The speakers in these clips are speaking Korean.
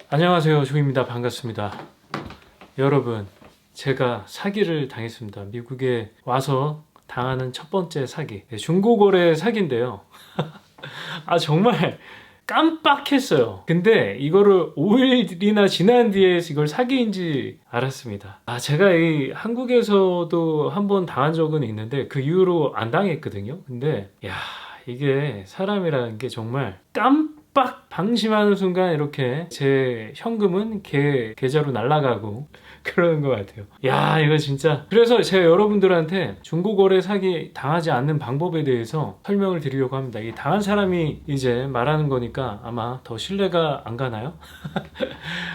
안녕하세요, 조입니다. 반갑습니다. 여러분, 제가 사기를 당했습니다. 미국에 와서 당하는 첫 번째 사기, 중고거래 사기인데요. 정말 깜빡했어요. 근데 이거를 5일이나 지난 뒤에 이걸 사기인지 알았습니다. 제가 이 한국에서도 한번 당한 적은 있는데 그 이후로 안 당했거든요. 근데 이게 사람이라는 게 정말 깜빡 방심하는 순간 이렇게 제 현금은 계좌로 날아가고 그러는 것 같아요. 이거 진짜. 그래서 제가 여러분들한테 중고거래 사기 당하지 않는 방법에 대해서 설명을 드리려고 합니다. 이 당한 사람이 이제 말하는 거니까 아마 더 신뢰가 안 가나요?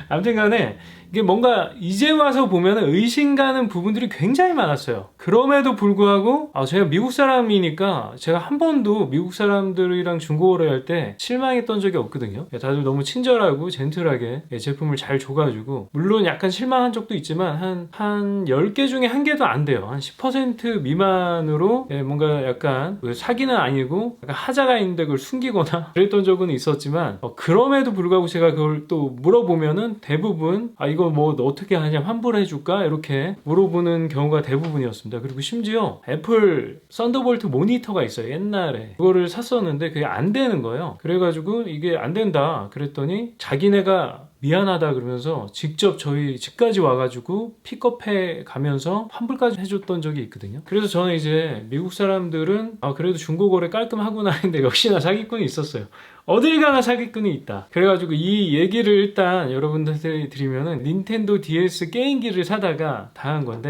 아무튼 간에 이게 뭔가 이제 와서 보면 의심 가는 부분들이 굉장히 많았어요. 그럼에도 불구하고 제가 미국 사람이니까 제가 한 번도 미국 사람들이랑 중고거래 할 때 실망했던 적이 없거든요. 다들 너무 친절하고 젠틀하게 제품을 잘 줘가지고, 물론 약간 실망한 적도 있지만 한 10개 중에 한 개도 안 돼요. 한 10% 미만으로 뭔가 약간 사기는 아니고 약간 하자가 있는데 그걸 숨기거나 그랬던 적은 있었지만, 그럼에도 불구하고 제가 그걸 또 물어보면은 대부분 이거 뭐 어떻게 하냐, 환불해 줄까, 이렇게 물어보는 경우가 대부분이었습니다. 그리고 심지어 애플 썬더볼트 모니터가 있어요. 옛날에 그거를 샀었는데 그게 안 되는 거예요. 그래가지고 이게 안 된다 그랬더니 자기네가 미안하다 그러면서 직접 저희 집까지 와가지고 픽업해 가면서 환불까지 해줬던 적이 있거든요. 그래서 저는 이제 미국 사람들은 그래도 중고거래 깔끔하구나 했는데 역시나 사기꾼이 있었어요. 어딜 가나 사기꾼이 있다. 그래가지고 이 얘기를 일단 여러분들한테 드리면은 닌텐도 DS 게임기를 사다가 당한 건데,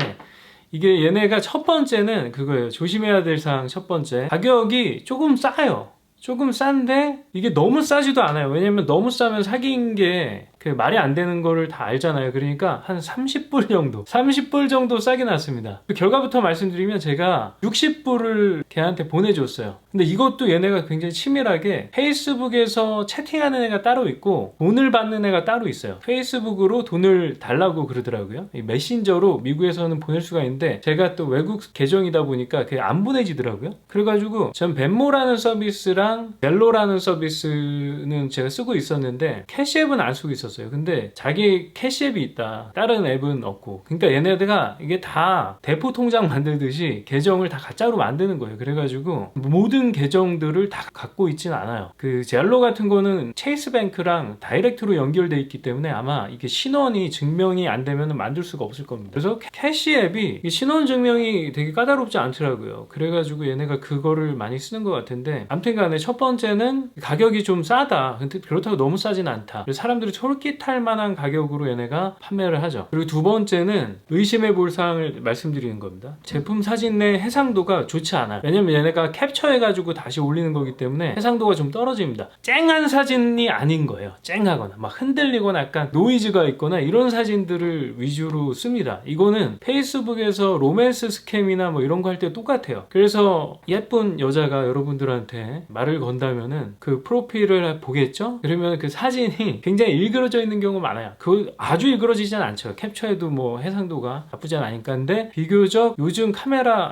이게 얘네가 첫 번째는 그거예요. 조심해야 될 사항 첫 번째, 가격이 조금 싸요. 조금 싼데 이게 너무 싸지도 않아요. 왜냐면 너무 싸면 사기인 게 말이 안 되는 거를 다 알잖아요. 그러니까 한 30불 정도 싸게 났습니다. 그 결과부터 말씀드리면 제가 60불을 걔한테 보내줬어요. 근데 이것도 얘네가 굉장히 치밀하게 페이스북에서 채팅하는 애가 따로 있고 돈을 받는 애가 따로 있어요. 페이스북으로 돈을 달라고 그러더라고요. 이 메신저로 미국에서는 보낼 수가 있는데 제가 또 외국 계정이다 보니까 그게 안 보내지더라고요. 그래가지고 전 벤모라는 서비스랑 벨로라는 서비스는 제가 쓰고 있었는데 캐시앱은 안 쓰고 있었어요. 근데 자기 캐시앱이 있다, 다른 앱은 없고. 그러니까 얘네들가 이게 다 대포 통장 만들듯이 계정을 다 가짜로 만드는 거예요. 그래가지고 모든 계정들을 다 갖고 있진 않아요. 그 젤로 같은 거는 체이스뱅크랑 다이렉트로 연결돼 있기 때문에 아마 이게 신원이 증명이 안 되면 만들 수가 없을 겁니다. 그래서 캐시앱이 신원 증명이 되게 까다롭지 않더라고요. 그래가지고 얘네가 그거를 많이 쓰는 것 같은데, 아무튼 간에 첫 번째는 가격이 좀 싸다. 근데 그렇다고 너무 싸진 않다. 사람들이 솔깃할 만한 가격으로 얘네가 판매를 하죠. 그리고 두 번째는 의심해 볼 사항을 말씀드리는 겁니다. 제품 사진 내 해상도가 좋지 않아요. 왜냐면 얘네가 캡처해가지고 다시 올리는 거기 때문에 해상도가 좀 떨어집니다. 쨍한 사진이 아닌 거예요. 쨍하거나 막 흔들리거나 약간 노이즈가 있거나 이런 사진들을 위주로 씁니다. 이거는 페이스북에서 로맨스 스캠이나 뭐 이런 거 할 때 똑같아요. 그래서 예쁜 여자가 여러분들한테 말을 건다면은 그 프로필을 보겠죠? 그러면 그 사진이 굉장히 일그러져 있는 경우가 많아요. 그 아주 일그러지진 않죠. 캡처해도 뭐 해상도가 나쁘지 않으니까. 근데 비교적 요즘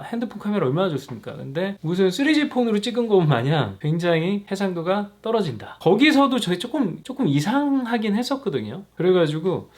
핸드폰 카메라 얼마나 좋습니까? 근데 무슨 3G 폰으로 찍은 것 마냥 굉장히 해상도가 떨어진다. 거기서도 저희 조금 이상하긴 했었거든요. 그래가지고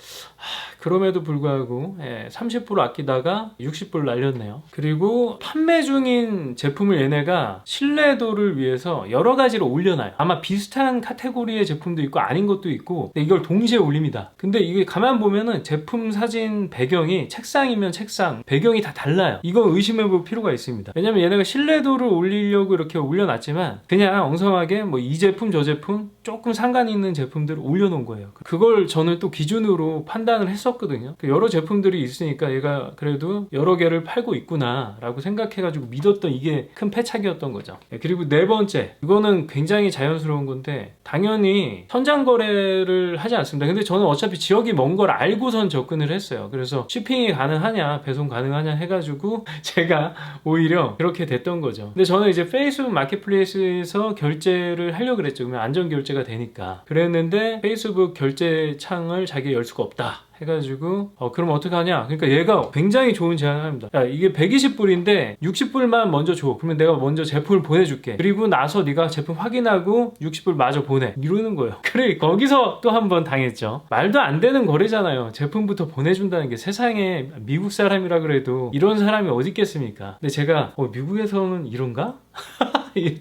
그럼에도 불구하고 30% 아끼다가 60불 날렸네요. 그리고 판매 중인 제품을 얘네가 신뢰도를 위해서 여러 가지로 올려놔요. 아마 비슷한 카테고리의 제품도 있고 아닌 것도 있고, 근데 이걸 동시에 올립니다. 근데 이게 가만 보면은 제품 사진 배경이 책상이면 책상, 배경이 다 달라요. 이건 의심해 볼 필요가 있습니다. 왜냐면 얘네가 신뢰도를 올리려고 이렇게 올려놨지만 그냥 엉성하게 뭐 이 제품 저 제품 조금 상관이 있는 제품들을 올려놓은 거예요. 그걸 저는 또 기준으로 판단을 했었거든요. 여러 제품들이 있으니까 얘가 그래도 여러 개를 팔고 있구나 라고 생각해가지고 믿었던, 이게 큰 패착이었던 거죠. 그리고 네 번째, 이거는 굉장히 자연스러운 건데 당연히 현장 거래를 하지 않습니다. 근데 저는 어차피 지역이 먼 걸 알고선 접근을 했어요. 그래서 쇼핑이 가능하냐, 배송 가능하냐 해가지고 제가 오히려 그렇게 됐던 거죠. 근데 저는 이제 페이스북 마켓플레이스에서 결제를 하려고 그랬죠. 그러면 안전 결제가 되니까. 그랬는데 페이스북 결제 창을 자기가 열 수가 없다 해가지고 그럼 어떡하냐. 그러니까 얘가 굉장히 좋은 제안을 합니다. 야, 이게 120불인데 60불만 먼저 줘. 그러면 내가 먼저 제품을 보내줄게. 그리고 나서 네가 제품 확인하고 60불 마저 보내. 이러는 거예요. 그래, 거기서 또 한 번 당했죠. 말도 안 되는 거래잖아요. 제품부터 보내준다는 게. 세상에 미국 사람이라 그래도 이런 사람이 어디 있겠습니까? 근데 제가 미국에서는 이런가?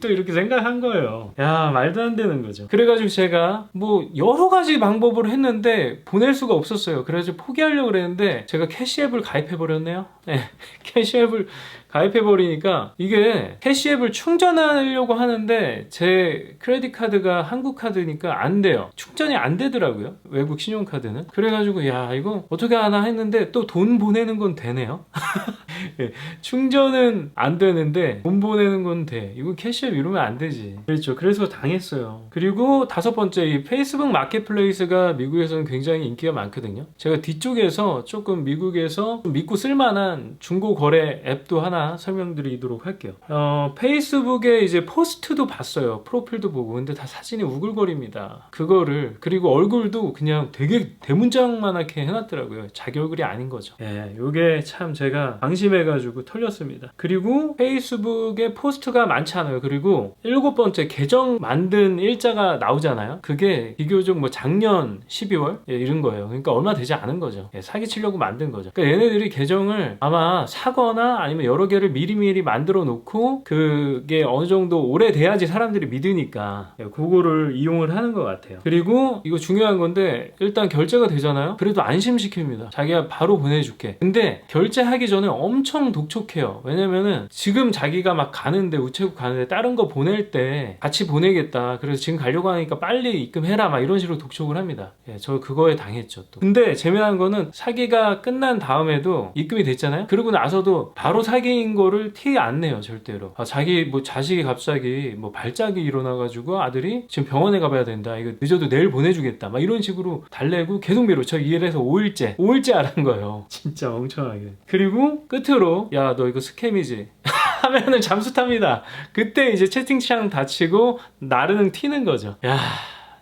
또 이렇게 생각한 거예요. 야, 말도 안 되는 거죠. 그래가지고 제가 뭐 여러 가지 방법으로 했는데 보낼 수가 없었어요. 그래서 포기하려고 그랬는데 제가 캐시앱을 가입해버렸네요. 네, 캐시앱을 가입해버리니까 이게 캐시앱을 충전하려고 하는데 제 크레딧 카드가 한국 카드니까 안 돼요. 충전이 안 되더라고요. 외국 신용카드는. 그래가지고 야, 이거 어떻게 하나 했는데 또 돈 보내는 건 되네요. 네, 충전은 안 되는데 돈 보내는 건 돼. 이거 캐시앱 이러면 안 되지. 그렇죠. 그래서 당했어요. 그리고 다섯 번째, 이 페이스북 마켓플레이스가 미국에서는 굉장히 인기가 많거든요. 제가 뒤쪽에서 조금 미국에서 좀 믿고 쓸만한 중고 거래 앱도 하나 설명드리도록 할게요. 페이스북에 이제 포스트도 봤어요. 프로필도 보고. 근데 다 사진이 우글거립니다. 그거를, 그리고 얼굴도 그냥 되게 대문짝만하게 해놨더라고요. 자기 얼굴이 아닌 거죠. 예, 요게 참 제가 방심해가지고 털렸습니다. 그리고 페이스북에 포스트가 많지 않아요. 그리고 7번째, 계정 만든 일자가 나오잖아요. 그게 비교적 뭐 작년 12월 이런 거예요. 그러니까 얼마 되지 않은 거죠. 사기치려고 만든 거죠. 그러니까 얘네들이 계정을 아마 사거나 아니면 여러 개를 미리미리 만들어 놓고 그게 어느 정도 오래돼야지 사람들이 믿으니까 그거를 이용을 하는 것 같아요. 그리고 이거 중요한 건데, 일단 결제가 되잖아요. 그래도 안심시킵니다. 자기가 바로 보내줄게. 근데 결제하기 전에 엄청 독촉해요. 왜냐면은 지금 자기가 막 가는데, 우체국 가는데 다른 거 보낼 때 같이 보내겠다. 그래서 지금 가려고 하니까 빨리 입금해라. 막 이런 식으로 독촉을 합니다. 저 그거에 당했죠 또. 근데 재미난 거는 사기가 끝난 다음에도 입금이 됐잖아요. 그러고 나서도 바로 사기인 거를 티 안 내요. 절대로. 자기 뭐 자식이 갑자기 뭐 발작이 일어나가지고 아들이 지금 병원에 가봐야 된다. 이거 늦어도 내일 보내주겠다. 막 이런 식으로 달래고 계속 미뤄. 저 이래서 5일째 안 한 거예요. 진짜 멍청하게. 그리고 끝으로 야, 너 이거 스캠이지? 하면은 잠수 탑니다. 그때 이제 채팅창 닫히고 나르는 튀는 거죠. 야,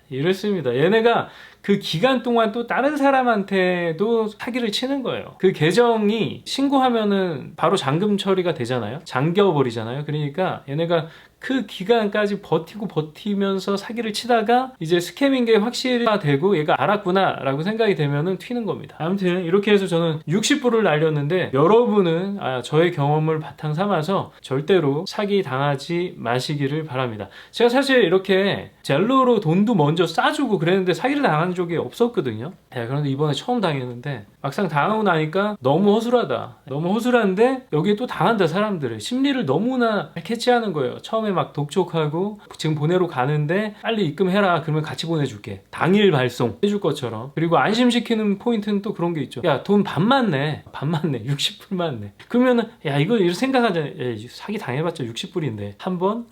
이렇습니다. 얘네가 그 기간 동안 또 다른 사람한테도 사기를 치는 거예요. 그 계정이 신고하면은 바로 잠금 처리가 되잖아요. 잠겨버리잖아요. 그러니까 얘네가 그 기간까지 버티면서 사기를 치다가 이제 스캠인 게 확실화되고 얘가 알았구나 라고 생각이 되면은 튀는 겁니다. 아무튼 이렇게 해서 저는 60불을 날렸는데, 여러분은 저의 경험을 바탕 삼아서 절대로 사기 당하지 마시기를 바랍니다. 제가 사실 이렇게 젤로로 돈도 먼저 싸주고 그랬는데 사기를 당한 적이 없었거든요. 그런데 이번에 처음 당했는데 막상 당하고 나니까 너무 허술하다. 너무 허술한데 여기에 또 당한다. 사람들의 심리를 너무나 캐치하는 거예요. 처음에 막 독촉하고 지금 보내러 가는데 빨리 입금해라. 그러면 같이 보내줄게. 당일 발송 해줄 것처럼. 그리고 안심시키는 포인트는 또 그런 게 있죠. 야, 돈 반만 내. 60불만 내. 그러면은 야, 이거 이렇게 생각하잖아요. 사기 당해봤자 60불인데 한 번?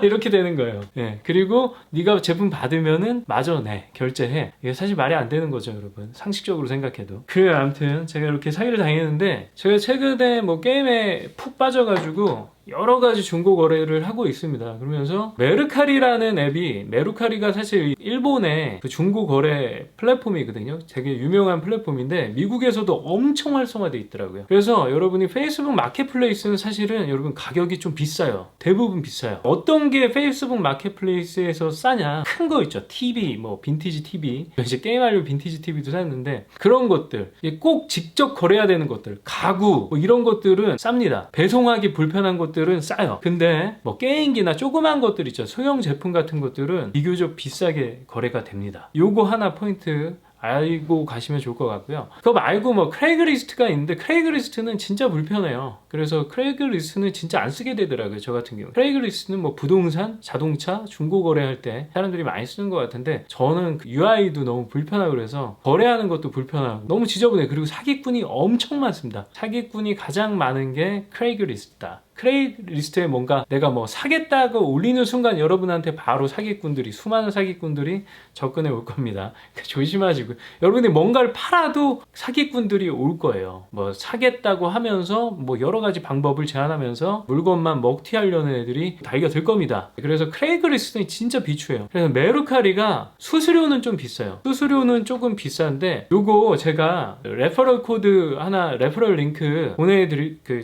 이렇게 되는 거예요. 그리고 네가 제품 받으면은 마저 내. 결제해. 이게 사실 말이 안 되는 거죠, 여러분. 상식적으로 생각해도. 그래요. 아무튼 제가 이렇게 사기를 당했는데, 제가 최근에 뭐 게임에 푹 빠져가지고 여러 가지 중고 거래를 하고 있습니다. 그러면서 메르카리라는 앱이, 메르카리가 사실 일본의 그 중고 거래 플랫폼이거든요. 되게 유명한 플랫폼인데 미국에서도 엄청 활성화되어 있더라고요. 그래서 여러분이 페이스북 마켓플레이스는 사실은 여러분 가격이 좀 비싸요. 대부분 비싸요. 어떤 게 페이스북 마켓플레이스에서 싸냐? 큰 거 있죠. TV, 뭐 빈티지 TV. 이제 게임하려고 빈티지 TV도 샀는데, 그런 것들, 꼭 직접 거래해야 되는 것들, 가구 뭐 이런 것들은 쌉니다. 배송하기 불편한 것들 들은 싸요. 근데 뭐 게임기나 조그만 것들 있죠. 소형 제품 같은 것들은 비교적 비싸게 거래가 됩니다. 요거 하나 포인트 알고 가시면 좋을 것 같고요. 그거 말고 뭐 크레이그리스트가 있는데, 크레이그리스트는 진짜 불편해요. 그래서 크레이그리스트는 진짜 안 쓰게 되더라고요. 저 같은 경우. 크레이그리스트는 뭐 부동산, 자동차, 중고 거래할 때 사람들이 많이 쓰는 것 같은데, 저는 그 UI도 너무 불편하고 그래서 거래하는 것도 불편하고 너무 지저분해요. 그리고 사기꾼이 엄청 많습니다. 사기꾼이 가장 많은 게 크레이그리스트다. 크레이리스트에 뭔가 내가 뭐 사겠다고 올리는 순간 여러분한테 바로 사기꾼들이, 수많은 사기꾼들이 접근해 올 겁니다. 조심하시고, 여러분이 뭔가를 팔아도 사기꾼들이 올 거예요. 뭐 사겠다고 하면서 뭐 여러 가지 방법을 제안하면서 물건만 먹튀하려는 애들이 달겨들 겁니다. 그래서 크레이그리스트는 진짜 비추해요. 그래서 메루카리가 수수료는 좀 비싸요. 수수료는 조금 비싼데 요거 제가 레퍼럴 코드 하나, 레퍼럴 링크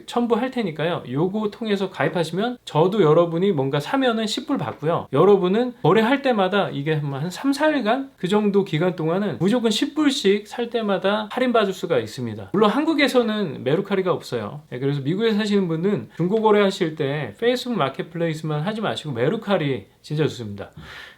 첨부할 테니까요. 요거 통해서 가입하시면 저도 여러분이 뭔가 사면은 10불 받고요. 여러분은 거래할 때마다 이게 한 3, 4일간 그 정도 기간 동안은 무조건 10불씩 살 때마다 할인 받을 수가 있습니다. 물론 한국에서는 메루카리가 없어요. 그래서 미국에 사시는 분은 중고거래 하실 때 페이스북 마켓플레이스만 하지 마시고 메루카리 진짜 좋습니다.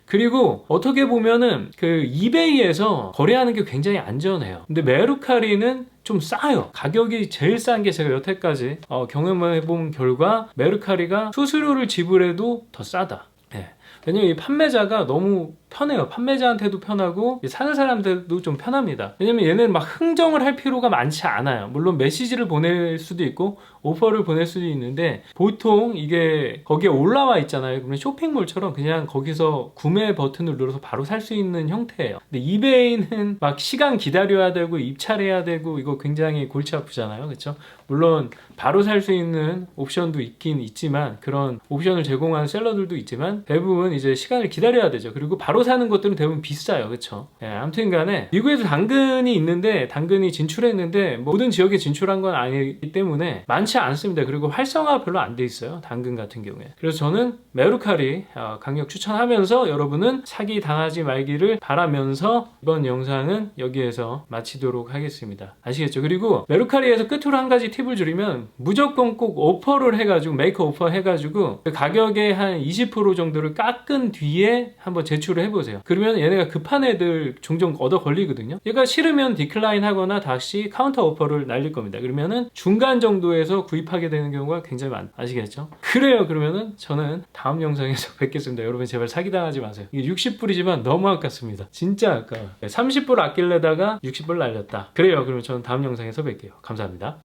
그리고 어떻게 보면은 그 이베이에서 거래하는 게 굉장히 안전해요. 근데 메루카리는 좀 싸요. 가격이 제일 싼 게 제가 여태까지 경험해본 결과 메루카리가 수수료를 지불해도 더 싸다. 네. 왜냐면 이 판매자가 너무 편해요. 판매자한테도 편하고 사는 사람들도 좀 편합니다. 왜냐면 얘는 막 흥정을 할 필요가 많지 않아요. 물론 메시지를 보낼 수도 있고 오퍼를 보낼 수도 있는데 보통 이게 거기에 올라와 있잖아요. 그러면 쇼핑몰처럼 그냥 거기서 구매 버튼을 눌러서 바로 살 수 있는 형태예요. 근데 이베이는 막 시간 기다려야 되고 입찰해야 되고 이거 굉장히 골치 아프잖아요. 그렇죠? 물론 바로 살 수 있는 옵션도 있긴 있지만 그런 옵션을 제공하는 셀러들도 있지만 대부분 이제 시간을 기다려야 되죠. 그리고 바로 사는 것들은 대부분 비싸요. 그렇죠? 예, 아무튼 간에 미국에도 당근이 있는데 당근이 진출했는데 모든 지역에 진출한 건 아니기 때문에 많지 않습니다. 그리고 활성화가 별로 안 돼 있어요. 당근 같은 경우에. 그래서 저는 메루카리 강력 추천하면서 여러분은 사기 당하지 말기를 바라면서 이번 영상은 여기에서 마치도록 하겠습니다. 아시겠죠? 그리고 메루카리에서 끝으로 한 가지 팁을 드리면 무조건 꼭 오퍼를 해가지고 메이커 오퍼 해가지고 그 가격의 한 20% 정도를 깎은 뒤에 한번 제출을 해보세요. 그러면 얘네가 급한 애들 종종 얻어 걸리거든요. 얘가 싫으면 디클라인 하거나 다시 카운터 오퍼를 날릴 겁니다. 그러면은 중간 정도에서 구입하게 되는 경우가 굉장히 많다. 아시겠죠? 그래요. 그러면은 저는 다음 영상에서 뵙겠습니다. 여러분 제발 사기당하지 마세요. 이게 60불이지만 너무 아깝습니다. 진짜 아까워. 30불 아낄래다가 60불 날렸다. 그래요. 그러면 저는 다음 영상에서 뵐게요. 감사합니다.